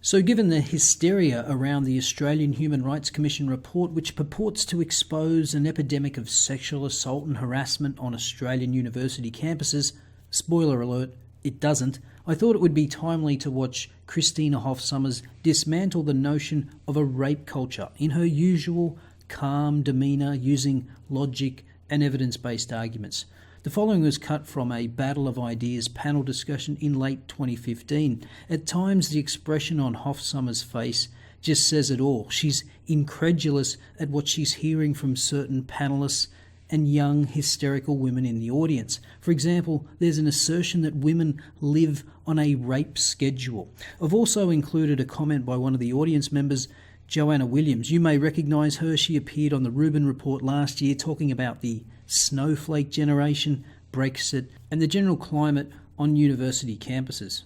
So given the hysteria around the Australian Human Rights Commission report, which purports to expose an epidemic of sexual assault and harassment on Australian university campuses, spoiler alert, it doesn't, I thought it would be timely to watch Christina Hoff Sommers dismantle the notion of a rape culture in her usual calm demeanour, using logic and evidence-based arguments. The following was cut from a Battle of Ideas panel discussion in late 2015. At times, the expression on Hoff Sommers' face just says it all. She's incredulous at what she's hearing from certain panellists and young, hysterical women in the audience. For example, there's an assertion that women live on a rape schedule. I've also included a comment by one of the audience members, Joanna Williams. You may recognise her. She appeared on the Rubin Report last year talking about the snowflake generation, Brexit, and the general climate on university campuses.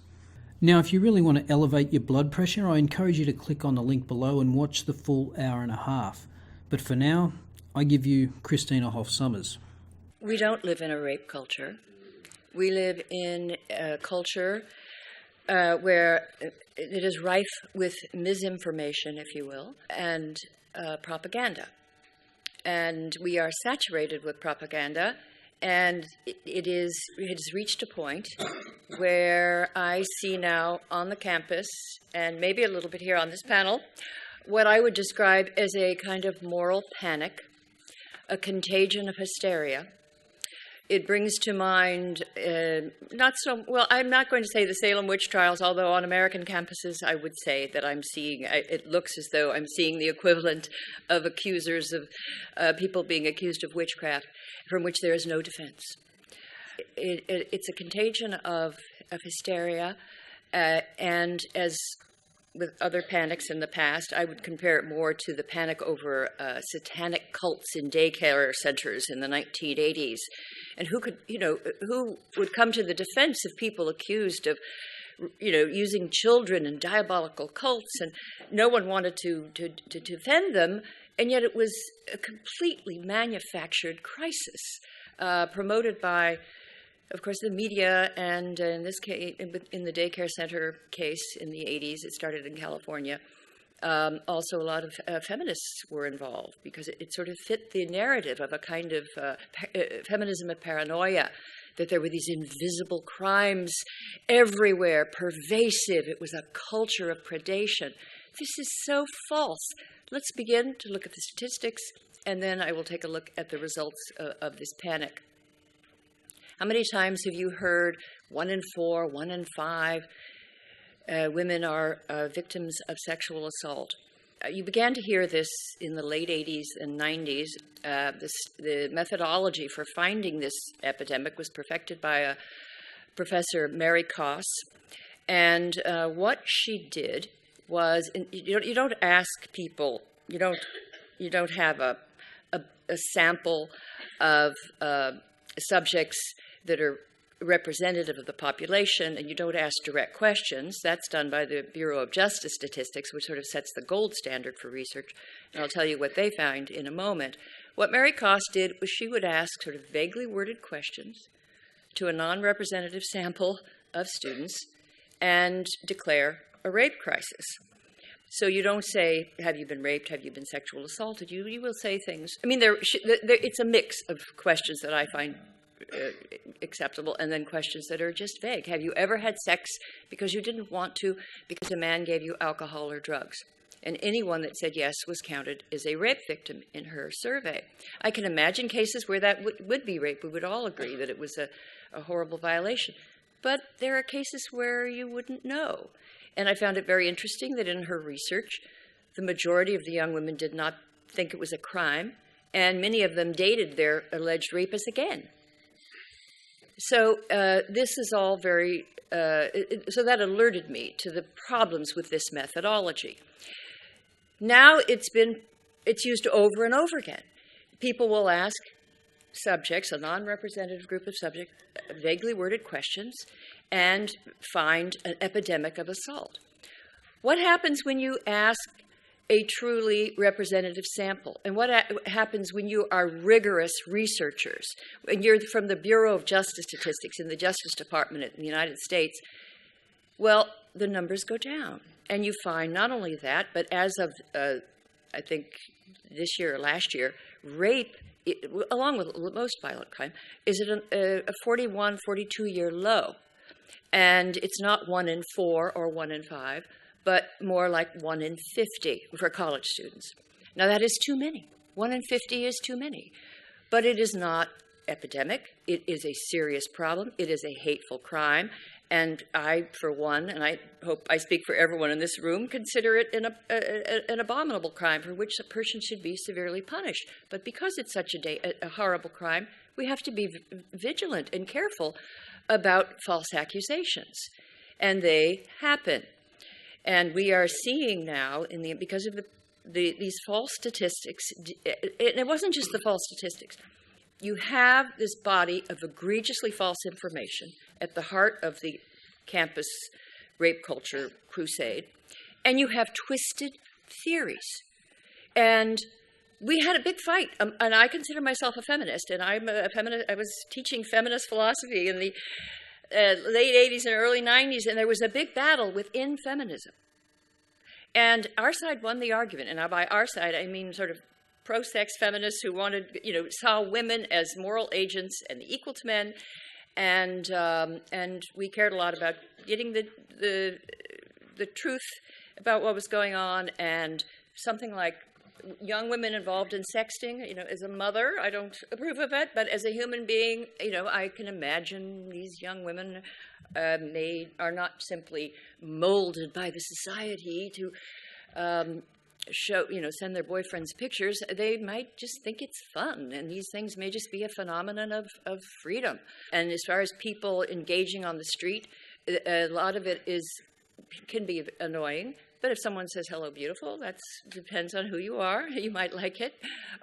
Now, if you really want to elevate your blood pressure, I encourage you to click on the link below and watch the full hour and a half. But for now, I give you Christina Hoff Sommers. We don't live in a rape culture. We live in a culture where it is rife with misinformation, if you will, and propaganda. And we are saturated with propaganda, and it has reached a point where I see now on the campus, and maybe a little bit here on this panel, what I would describe as a kind of moral panic, a contagion of hysteria. It brings to mind, I'm not going to say the Salem witch trials, although on American campuses I would say that it looks as though I'm seeing the equivalent of accusers of people being accused of witchcraft from which there is no defense. It's a contagion of hysteria, and as with other panics in the past, I would compare it more to the panic over satanic cults in daycare centers in the 1980s. And who would come to the defense of people accused of, using children in diabolical cults, and no one wanted to defend them, and yet it was a completely manufactured crisis, promoted by, of course, the media, and in this case, in the daycare center case in the 80s, it started in California. Also, a lot of feminists were involved because it sort of fit the narrative of a kind of feminism of paranoia, that there were these invisible crimes everywhere, pervasive. It was a culture of predation. This is so false. Let's begin to look at the statistics, and then I will take a look at the results of this panic. How many times have you heard 1 in 4, 1 in 5 women are victims of sexual assault? You began to hear this in the late 80s and 90s. The methodology for finding this epidemic was perfected by Professor Mary Koss. And what she did was, you don't ask people, you don't have a sample of subjects that are representative of the population, and you don't ask direct questions. That's done by the Bureau of Justice Statistics, which sort of sets the gold standard for research. And I'll tell you what they found in a moment. What Mary Koss did was she would ask sort of vaguely worded questions to a non-representative sample of students and declare a rape crisis. So you don't say, have you been raped, have you been sexual assaulted? You will say things. I mean, it's a mix of questions that I find acceptable, and then questions that are just vague. Have you ever had sex because you didn't want to, because a man gave you alcohol or drugs? And anyone that said yes was counted as a rape victim in her survey. I can imagine cases where that would be rape. We would all agree that it was a horrible violation. But there are cases where you wouldn't know. And I found it very interesting that in her research, the majority of the young women did not think it was a crime, and many of them dated their alleged rapists again. So this is all very, so that alerted me to the problems with this methodology. Now it's used over and over again. People will ask subjects, a non-representative group of subjects, vaguely worded questions, and find an epidemic of assault. What happens when you ask a truly representative sample? And what happens when you are rigorous researchers? When you're from the Bureau of Justice Statistics in the Justice Department in the United States, well, the numbers go down. And you find not only that, but as of, I think, this year or last year, rape, along with most violent crime, is at a 41, 42-year low. And it's not 1 in 4 or 1 in 5, but more like 1 in 50 for college students. Now, that is too many. 1 in 50 is too many. But it is not epidemic. It is a serious problem. It is a hateful crime. And I, for one, and I hope I speak for everyone in this room, consider it an abominable crime for which a person should be severely punished. But because it's such a horrible crime, we have to be vigilant and careful about false accusations. And they happen. And we are seeing now, because of these false statistics, and it wasn't just the false statistics. You have this body of egregiously false information at the heart of the campus rape culture crusade, and you have twisted theories. And we had a big fight, and I consider myself a feminist, and I'm a feminist. I was teaching feminist philosophy in the late 80s and early 90s, and there was a big battle within feminism. And our side won the argument, and by our side, I mean sort of pro-sex feminists who wanted, saw women as moral agents and equal to men, and we cared a lot about getting the truth about what was going on, and something like young women involved in sexting. As a mother, I don't approve of it, but as a human being, I can imagine these young women are not simply molded by the society to send their boyfriends pictures. They might just think it's fun, and these things may just be a phenomenon of freedom. And as far as people engaging on the street, a lot of it can be annoying. But if someone says, "Hello, beautiful," that depends on who you are. You might like it,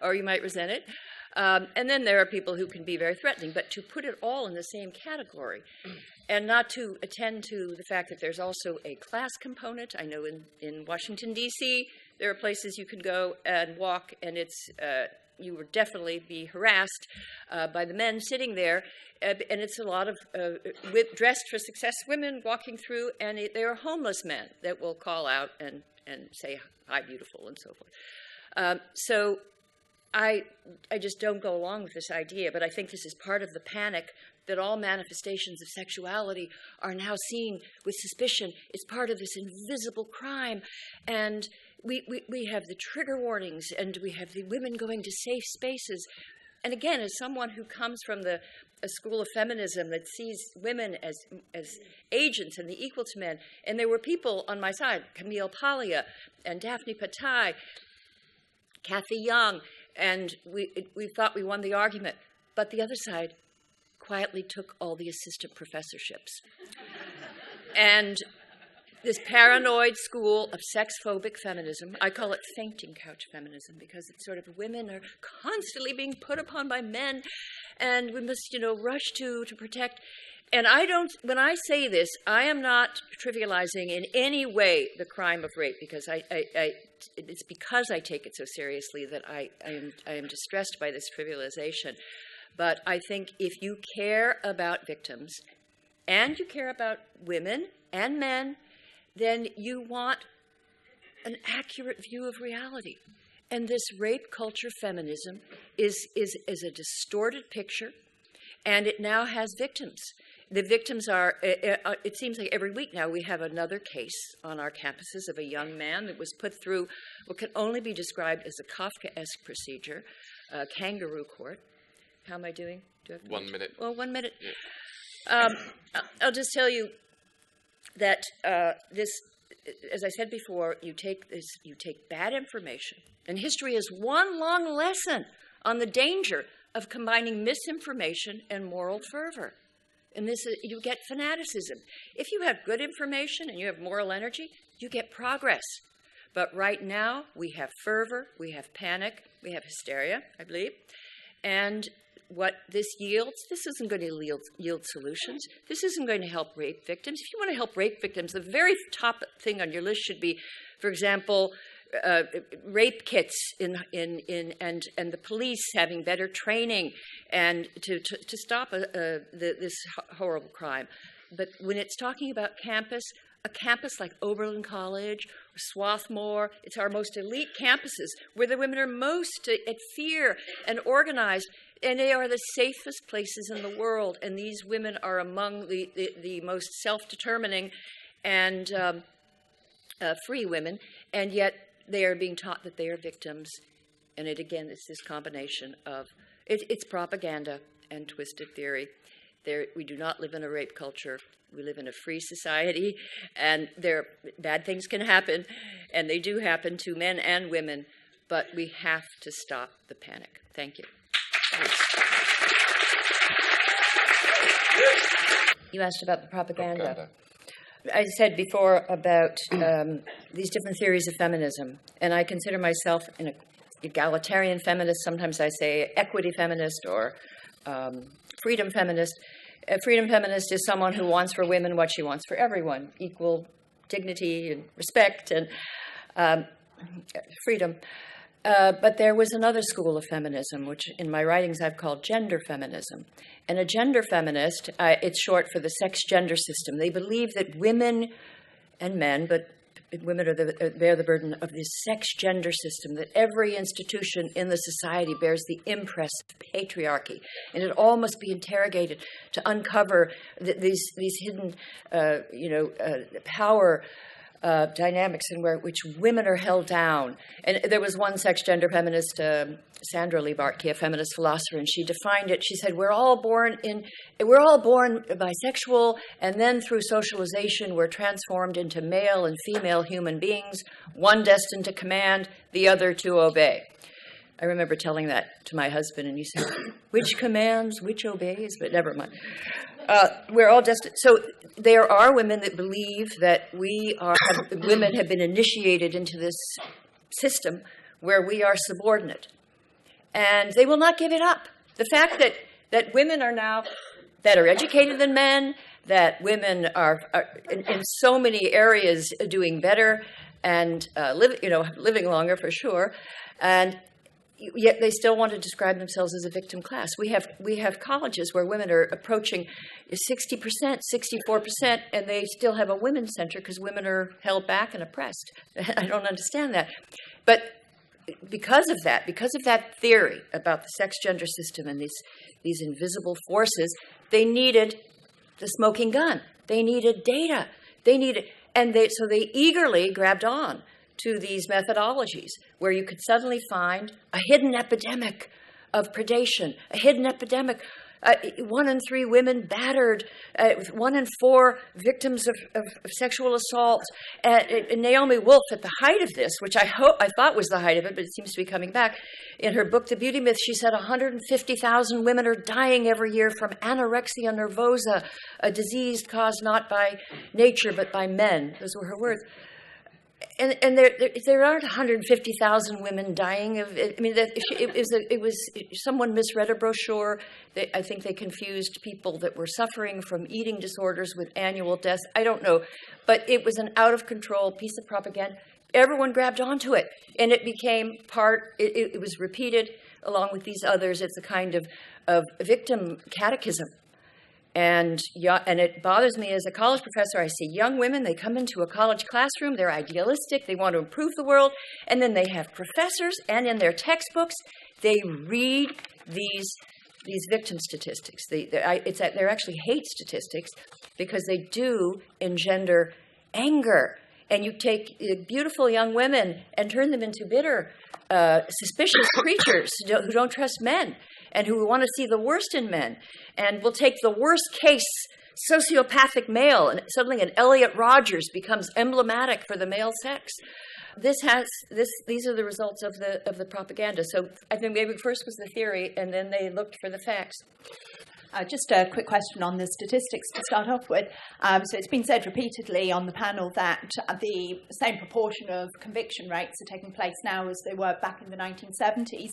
or you might resent it. And then there are people who can be very threatening. But to put it all in the same category, and not to attend to the fact that there's also a class component. I know in Washington, D.C., there are places you can go and walk, and you would definitely be harassed by the men sitting there. And it's a lot of dressed for success women walking through, and there are homeless men that will call out and say, "Hi, beautiful," and so forth. So I just don't go along with this idea, but I think this is part of the panic that all manifestations of sexuality are now seen with suspicion. It's part of this invisible crime. And we have the trigger warnings, and we have the women going to safe spaces. And again, as someone who comes from a school of feminism that sees women as agents and the equal to men, and there were people on my side, Camille Paglia and Daphne Patai, Kathy Young, and we thought we won the argument. But the other side quietly took all the assistant professorships. And this paranoid school of sex-phobic feminism, I call it fainting couch feminism, because it's sort of women are constantly being put upon by men, and we must, rush to protect. And when I say this, I am not trivializing in any way the crime of rape, because it's because I take it so seriously that I am distressed by this trivialization. But I think if you care about victims, and you care about women and men, then you want an accurate view of reality. And this rape culture feminism is a distorted picture, and it now has victims. The victims are, it seems like every week now we have another case on our campuses of a young man that was put through what can only be described as a Kafkaesque procedure, kangaroo court. How am I doing? Do I have 1 minute. Well, 1 minute. I'll just tell you that this, as I said before, you take bad information, and history is one long lesson on the danger of combining misinformation and moral fervor. And you get fanaticism. If you have good information and you have moral energy, you get progress. But right now, we have fervor, we have panic, we have hysteria, I believe. And what this yields, this isn't going to yield solutions. This isn't going to help rape victims. If you want to help rape victims, the very top thing on your list should be, for example, rape kits and the police having better training and to stop this horrible crime. But when it's talking about campus, a campus like Oberlin College or Swarthmore, it's our most elite campuses where the women are most at fear and organized, and they are the safest places in the world. And these women are among the most self-determining and free women, and yet they are being taught that they are victims. And it, again, it's this combination of, it's propaganda and twisted theory. We do not live in a rape culture. We live in a free society, and bad things can happen, and they do happen to men and women, but we have to stop the panic. Thank you. You asked about the propaganda. I said before about these different theories of feminism, and I consider myself an egalitarian feminist. Sometimes I say equity feminist or freedom feminist. A freedom feminist is someone who wants for women what she wants for everyone, equal dignity and respect and freedom. But there was another school of feminism, which in my writings I've called gender feminism. And a gender feminist, it's short for the sex-gender system. They believe that women and men, but women bear the burden of this sex-gender system, that every institution in the society bears the impress of patriarchy, and it all must be interrogated to uncover these hidden, power dynamics in which women are held down. And there was one sex-gender feminist, Sandra Lee Bartke, a feminist philosopher, and she defined it. She said, we're all born bisexual, and then through socialization, we're transformed into male and female human beings, one destined to command, the other to obey. I remember telling that to my husband, and he said, which commands, which obeys? But never mind. We're all destined. So there are women that believe that women have been initiated into this system where we are subordinate. And they will not give it up. The fact that women are now better educated than men, that women are in so many areas doing better and living longer for sure, and yet they still want to describe themselves as a victim class. We have colleges where women are approaching 60%, 64%, and they still have a women's center because women are held back and oppressed. I don't understand that. But because of that theory about the sex-gender system and these invisible forces, they needed the smoking gun. They needed data. So they eagerly grabbed on to these methodologies where you could suddenly find a hidden epidemic of predation, a hidden epidemic, 1 in 3 women battered, 1 in 4 victims of sexual assault. And Naomi Wolf, at the height of this, which I thought was the height of it, but it seems to be coming back, in her book, The Beauty Myth, she said 150,000 women are dying every year from anorexia nervosa, a disease caused not by nature but by men. Those were her words. And there aren't 150,000 women dying of it. I mean, it was someone misread a brochure. I think they confused people that were suffering from eating disorders with annual deaths. I don't know, but it was an out of control piece of propaganda. Everyone grabbed onto it, and it became part. It was repeated along with these others. It's a kind of victim catechism. And it bothers me as a college professor. I see young women, they come into a college classroom, they're idealistic, they want to improve the world, and then they have professors, and in their textbooks, they read these victim statistics. They're actually hate statistics because they do engender anger. And you take beautiful young women and turn them into bitter, suspicious creatures who don't trust men and who want to see the worst in men, and will take the worst case sociopathic male, and suddenly an Elliot Rodgers becomes emblematic for the male sex. These are the results of the propaganda. So I think maybe first was the theory, and then they looked for the facts. Just a quick question on the statistics to start off with. So it's been said repeatedly on the panel that the same proportion of conviction rates are taking place now as they were back in the 1970s.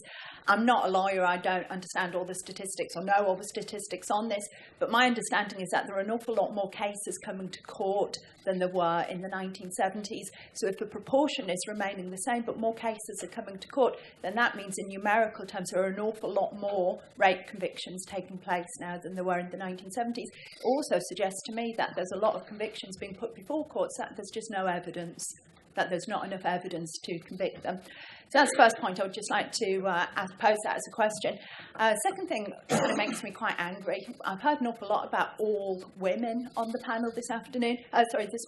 I'm not a lawyer. I don't understand all the statistics or know all the statistics on this, but my understanding is that there are an awful lot more cases coming to court than there were in the 1970s. So if the proportion is remaining the same, but more cases are coming to court, then that means in numerical terms there are an awful lot more rape convictions taking place now now than there were in the 1970s. It also suggests to me that there's a lot of convictions being put before courts that there's just no evidence, that there's not enough evidence to convict them. So that's the first point. I would just like to pose that as a question. Second thing that makes me quite angry, I've heard an awful lot about all women on the panel this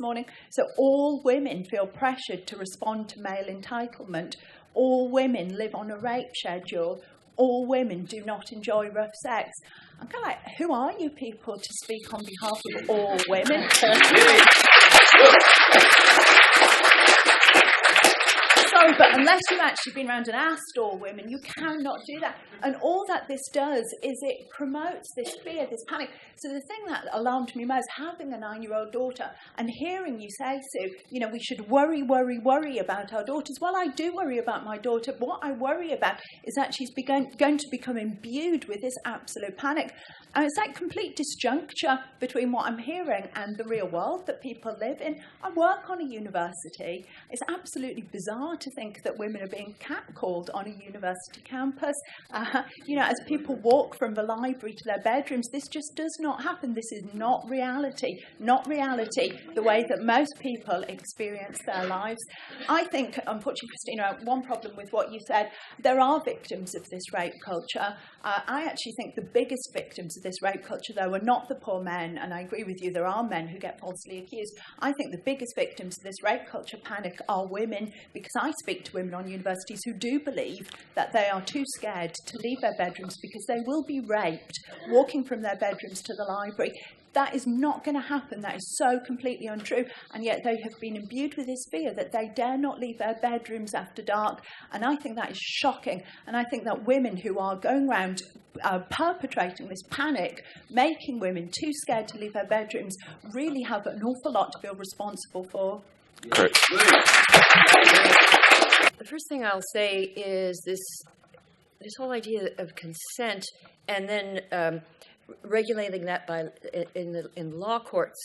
morning. So all women feel pressured to respond to male entitlement. All women live on a rape schedule. All women do not enjoy rough sex. I'm kind of like, who are you people to speak on behalf of all women? Sorry, but unless you've actually been around and asked all women, you cannot do that. And all that this does is it promotes this fear, this panic. So the thing that alarmed me most, having a 9-year-old daughter and hearing you say, Sue, we should worry about our daughters. Well, I do worry about my daughter. What I worry about is that she's going to become imbued with this absolute panic. And it's that complete disjuncture between what I'm hearing and the real world that people live in. I work on a university. It's absolutely bizarre to think that women are being catcalled on a university campus. As people walk from the library to their bedrooms, this just does not happen. This is not reality the way that most people experience their lives. I think, unfortunately, Christina, one problem with what you said, there are victims of this rape culture. I actually think the biggest victims of this rape culture, though, are not the poor men, and I agree with you, there are men who get falsely accused. I think the biggest victims of this rape culture panic are women, because I speak to women on universities who do believe that they are too scared to leave their bedrooms because they will be raped walking from their bedrooms to the library. That is not going to happen. That is so completely untrue. And yet they have been imbued with this fear that they dare not leave their bedrooms after dark. And I think that is shocking. And I think that women who are going around perpetrating this panic, making women too scared to leave their bedrooms, really have an awful lot to feel responsible for. Great. The first thing I'll say is this whole idea of consent and then regulating that in law courts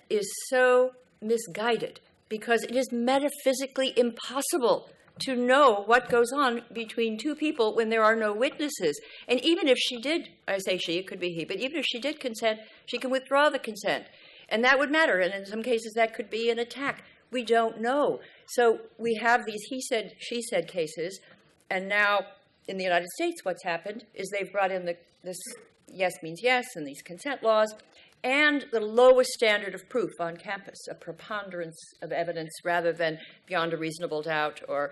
is so misguided, because it is metaphysically impossible to know what goes on between two people when there are no witnesses. And even if she did, I say she, it could be he, but even if she did consent, she can withdraw the consent. And that would matter. And in some cases, that could be an attack. We don't know. So we have these he said, she said cases. And now in the United States, what's happened is they've brought in this yes means yes and these consent laws and the lowest standard of proof on campus, a preponderance of evidence rather than beyond a reasonable doubt, or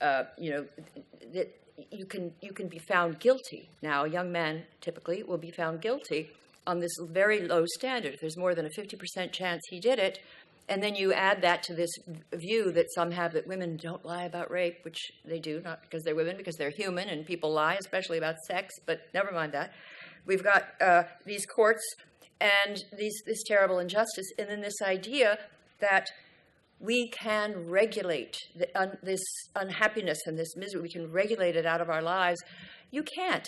that you can be found guilty. Now, a young man typically will be found guilty on this very low standard. If there's more than a 50% chance he did it, and then you add that to this view that some have that women don't lie about rape, which they do, not because they're women, because they're human, and people lie, especially about sex, but never mind that. We've got these courts and this terrible injustice, and then this idea that we can regulate this unhappiness and this misery. We can regulate it out of our lives. You can't.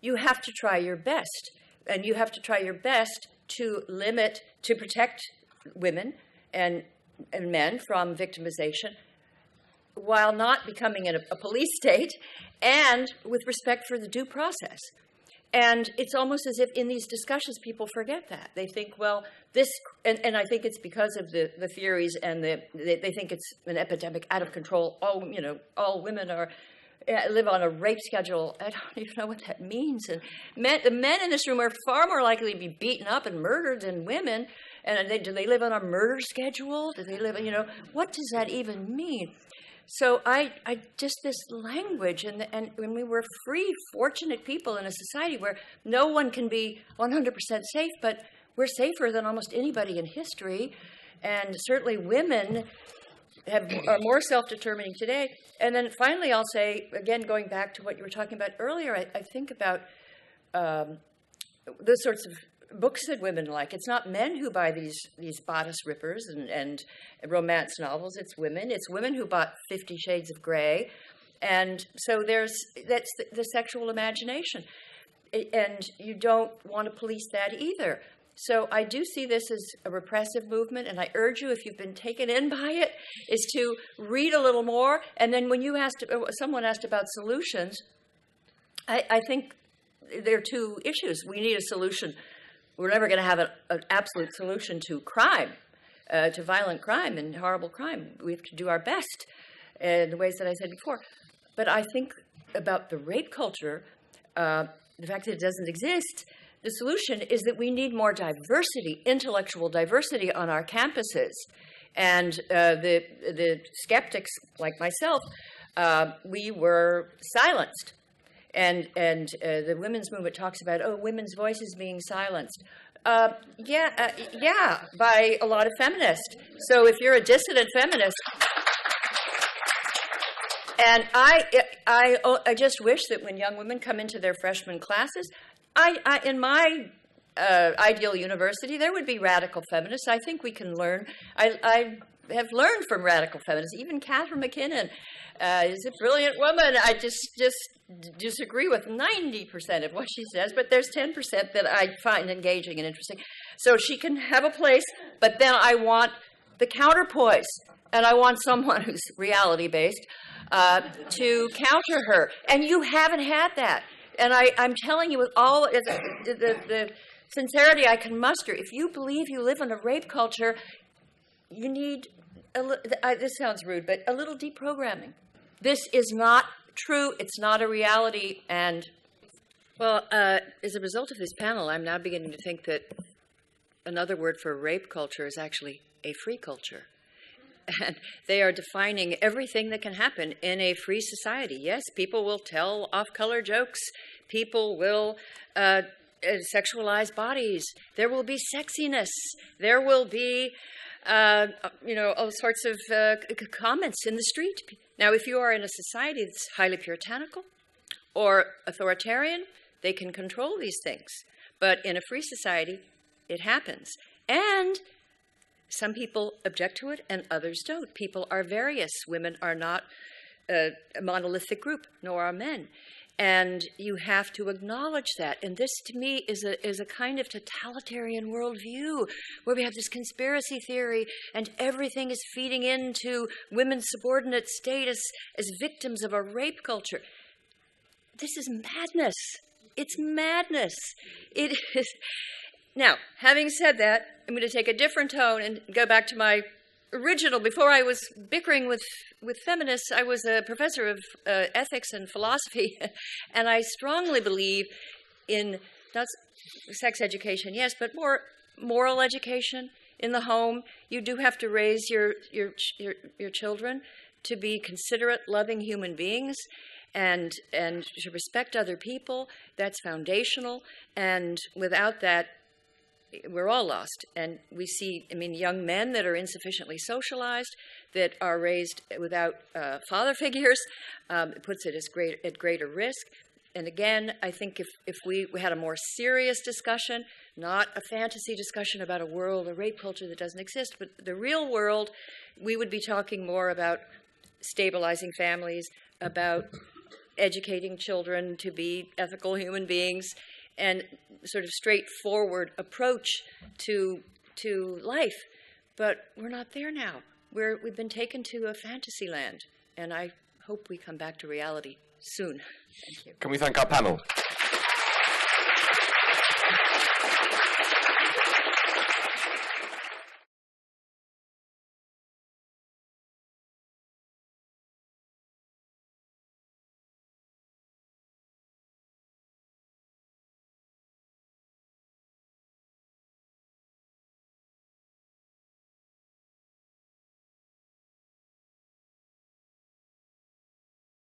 You have to try your best, and you have to try your best to protect women and men from victimization, while not becoming a police state, and with respect for the due process. And it's almost as if in these discussions people forget that. They think, well, this, and I think it's because of the theories, and they think it's an epidemic out of control. All women live on a rape schedule. I don't even know what that means. And the men in this room are far more likely to be beaten up and murdered than women. And do they live on a murder schedule? Do they live, what does that even mean? So I just this language, and when we were free, fortunate people in a society where no one can be 100% safe, but we're safer than almost anybody in history, and certainly women are more self-determining today. And then finally, I'll say, again, going back to what you were talking about earlier, I think about those sorts of books that women like. It's not men who buy these bodice rippers and romance novels. It's women. It's women who bought 50 Shades of Grey. And so that's the sexual imagination. And you don't want to police that either. So I do see this as a repressive movement, and I urge you, if you've been taken in by it, is to read a little more. And then when someone asked about solutions, I think they're two issues. We need a solution. We're never going to have an absolute solution to crime, to violent crime and horrible crime. We have to do our best in the ways that I said before. But I think about the rape culture, the fact that it doesn't exist, the solution is that we need more diversity, intellectual diversity on our campuses. And the skeptics, like myself, we were silenced. And the women's movement talks about, women's voices being silenced. Yeah, by a lot of feminists. So if you're a dissident feminist, and I just wish that when young women come into their freshman classes, in my ideal university, there would be radical feminists. I think we can learn. I have learned from radical feminists. Even Catherine McKinnon is a brilliant woman. I just disagree with 90% of what she says, but there's 10% that I find engaging and interesting. So she can have a place, but then I want the counterpoise, and I want someone who's reality-based to counter her. And you haven't had that. And I'm telling you with all the sincerity I can muster, if you believe you live in a rape culture, you need, this sounds rude, but a little deprogramming. This is not true. It's not a reality. And, well, as a result of this panel, I'm now beginning to think that another word for rape culture is actually a free culture. And they are defining everything that can happen in a free society. Yes, people will tell off-color jokes. People will sexualize bodies. There will be sexiness. There will be, all sorts of comments in the street. Now, if you are in a society that's highly puritanical or authoritarian, they can control these things. But in a free society, it happens. And some people object to it and others don't. People are various. Women are not a monolithic group, nor are men. And you have to acknowledge that. And this, to me, is a kind of totalitarian worldview where we have this conspiracy theory and everything is feeding into women's subordinate status as victims of a rape culture. This is madness. It's madness. It is. Now, having said that, I'm going to take a different tone and go back to my original. Before I was bickering with feminists, I was a professor of ethics and philosophy, and I strongly believe in not sex education, yes, but more moral education in the home. You do have to raise your children to be considerate, loving human beings, and to respect other people. That's foundational, and without that, we're all lost. And we see, young men that are insufficiently socialized, that are raised without father figures, puts it at greater risk. And again, I think if we had a more serious discussion, not a fantasy discussion about a world, a rape culture that doesn't exist, but the real world, we would be talking more about stabilizing families, about educating children to be ethical human beings, and sort of straightforward approach to life. But we're not there now. We've been taken to a fantasy land, and I hope we come back to reality soon. Thank you. Can we thank our panel?